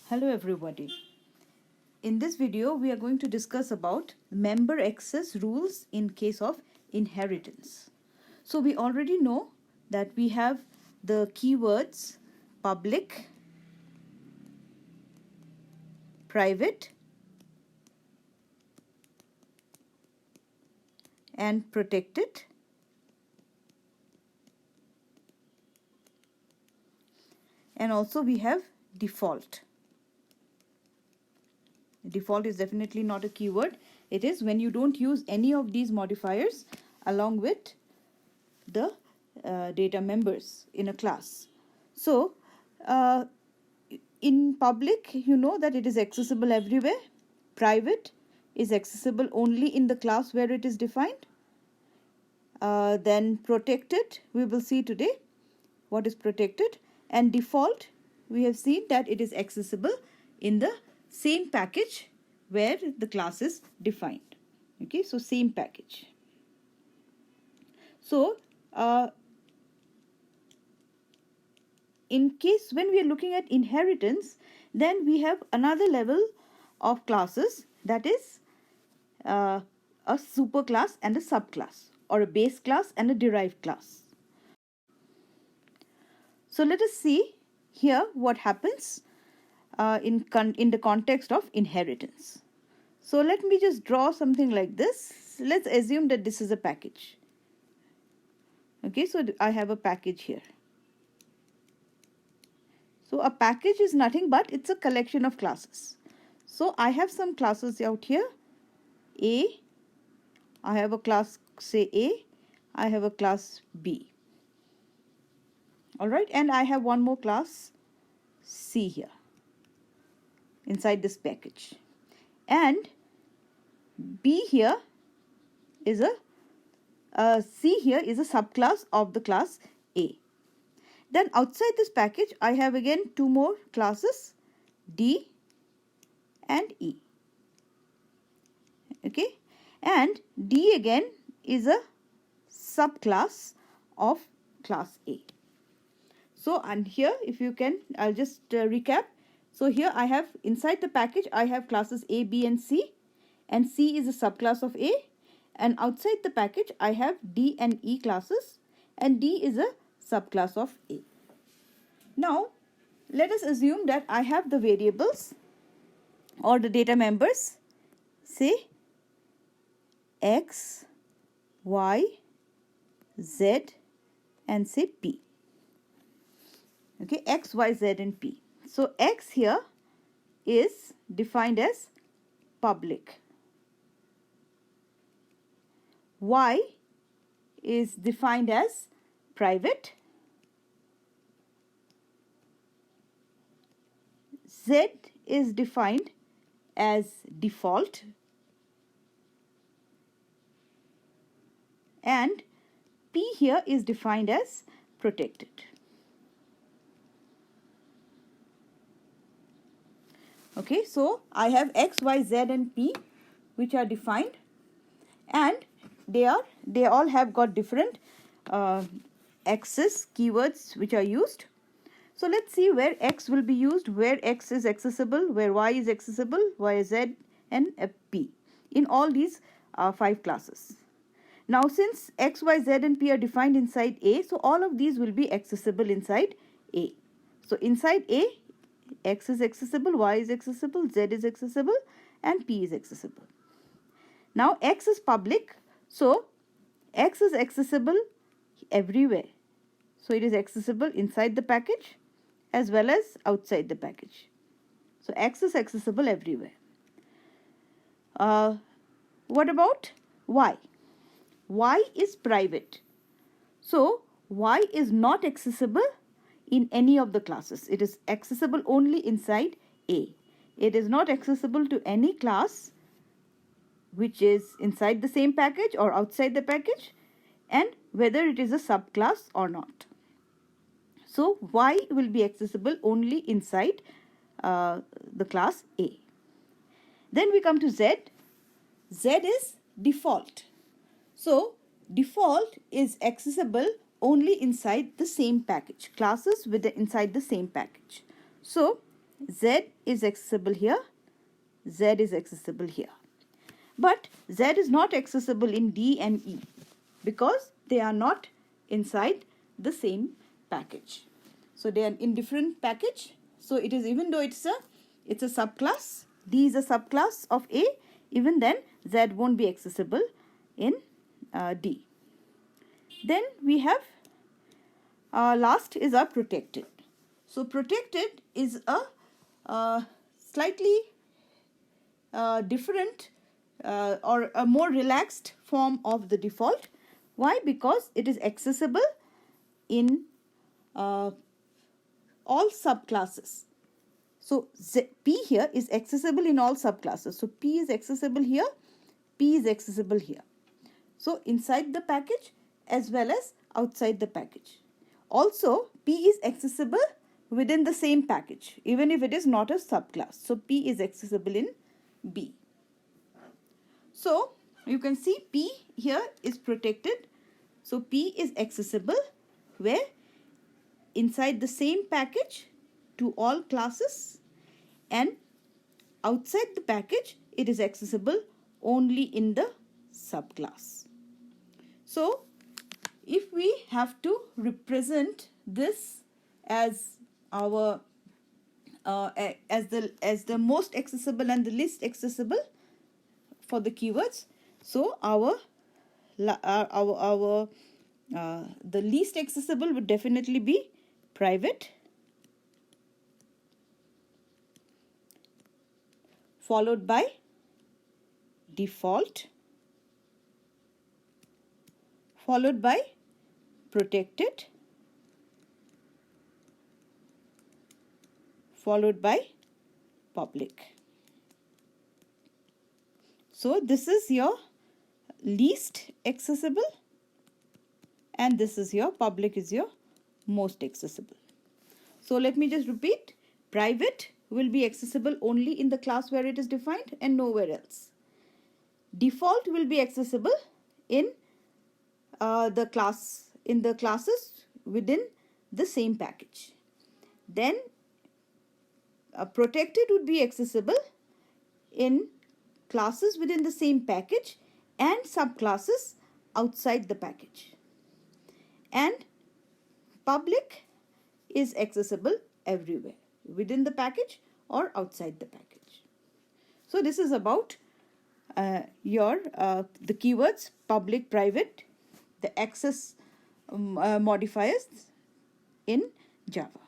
Hello everybody. In this video we are going to discuss about member access rules in case of inheritance. So we already know that we have the keywords public, private and protected. And also we have default. Default is definitely not a keyword. It is when you don't use any of these modifiers along with the data members in a class. So in public, you know that it is accessible everywhere. Private is accessible only in the class where it is defined. Then protected, we will see today what is protected. And default, we have seen that it is accessible in the same package where the class is defined. Okay, so same package. So in case when we are looking at inheritance, then we have another level of classes, that is a superclass and a subclass, or a base class and a derived class. So let us see here what happens in the context of inheritance. So let me just draw something like this. Let's assume that this is a package. Okay, so I have a package here. So a package is nothing but it's a collection of classes. So I have some classes out here. A, I have a class, say A, I have a class B. Alright, and I have one more class C here inside this package. And B here is C here is a subclass of the class A. Then outside this package, I have again two more classes, D and E. Okay, and D again is a subclass of class A. So, and here if you can, I'll just recap. So here I have inside the package, I have classes A, B and C is a subclass of A, and outside the package I have D and E classes, and D is a subclass of A. Now let us assume that I have the variables or the data members, say X, Y, Z and say P. Okay, X, Y, Z and P. So X here is defined as public. Y is defined as private. Z is defined as default. And P here is defined as protected. Okay, so I have X, Y, Z and P which are defined, and they all have got different access keywords which are used. So let's see where X will be used, where X is accessible, where Y is accessible, Y, Z and P in all these 5 classes. Now since X, Y, Z and P are defined inside A, so all of these will be accessible inside A. So inside A, X is accessible, Y is accessible, Z is accessible and P is accessible. Now X is public, so X is accessible everywhere. So it is accessible inside the package as well as outside the package. So X is accessible everywhere. What about Y? Y is private. So Y is not accessible in any of the classes. It is accessible only inside A. It is not accessible to any class which is inside the same package or outside the package, and whether it is a subclass or not. So Y will be accessible only inside the class A. Then we come to Z. Z is default. So default is accessible only inside the same package, classes inside the same package. So Z is accessible here, Z is accessible here. But Z is not accessible in D and E because they are not inside the same package. So they are in different package. So it is, even though it's a subclass, D is a subclass of A, even then Z won't be accessible in D. Then we have last is our protected. So protected is a slightly different or a more relaxed form of the default. Why? Because it is accessible in all subclasses. So P here is accessible in all subclasses. So P is accessible here, P is accessible here. So inside the package as well as outside the package. Also, P is accessible within the same package, even if it is not a subclass. So P is accessible in B. So you can see P here is protected. So P is accessible where inside the same package to all classes, and outside the package it is accessible only in the subclass. So if we have to represent this as our as the most accessible and the least accessible for the keywords, so the least accessible would definitely be private, followed by default, followed by protected, followed by public. So this is your least accessible and this is your public is your most accessible. So let me just repeat. Private will be accessible only in the class where it is defined and nowhere else. Default will be accessible in the classes within the same package. Then protected would be accessible in classes within the same package and subclasses outside the package. And public is accessible everywhere within the package or outside the package. So this is about the keywords public, private, the access modifiers in Java.